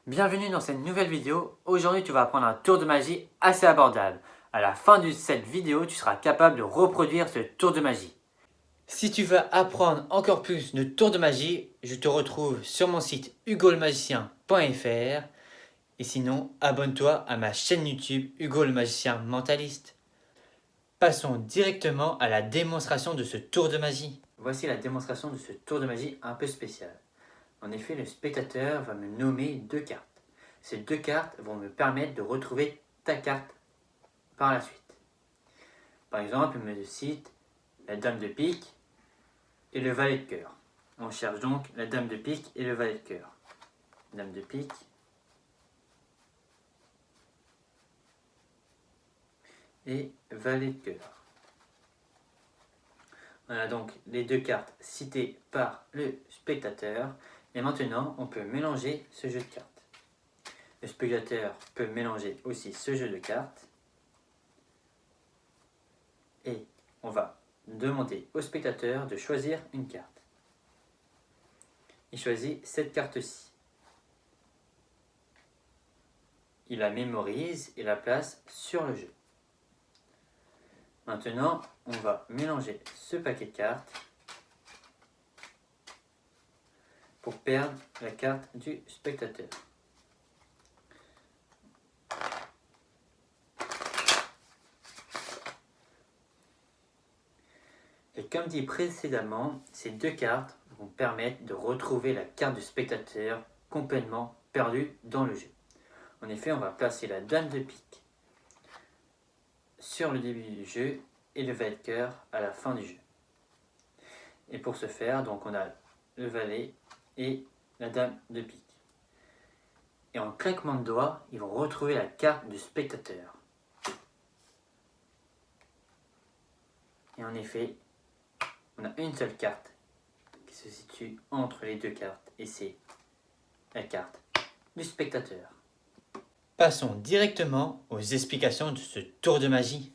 Bienvenue dans cette nouvelle vidéo. Aujourd'hui, tu vas apprendre un tour de magie assez abordable. À la fin de cette vidéo, tu seras capable de reproduire ce tour de magie. Si tu veux apprendre encore plus de tours de magie, je te retrouve sur mon site hugolemagicien.fr et sinon, abonne-toi à ma chaîne YouTube Hugo le Magicien Mentaliste. Passons directement à la démonstration de ce tour de magie. Voici la démonstration de ce tour de magie un peu spécial. En effet, le spectateur va me nommer deux cartes. Ces deux cartes vont me permettre de retrouver ta carte par la suite. Par exemple, il me cite la dame de pique et le valet de cœur. On cherche donc la dame de pique et le valet de cœur. Dame de pique et valet de cœur. Voilà donc les deux cartes citées par le spectateur. Et maintenant, on peut mélanger ce jeu de cartes. Le spectateur peut mélanger aussi ce jeu de cartes. Et on va demander au spectateur de choisir une carte. Il choisit cette carte-ci. Il la mémorise et la place sur le jeu. Maintenant, on va mélanger ce paquet de cartes pour perdre la carte du spectateur. Et comme dit précédemment, ces deux cartes vont permettre de retrouver la carte du spectateur complètement perdue dans le jeu. En effet, on va placer la dame de pique sur le début du jeu et le valet de cœur à la fin du jeu. Et pour ce faire, donc on a le valet et la dame de pique. Et en claquement de doigts, ils vont retrouver la carte du spectateur. Et en effet, on a une seule carte qui se situe entre les deux cartes et c'est la carte du spectateur. Passons directement aux explications de ce tour de magie.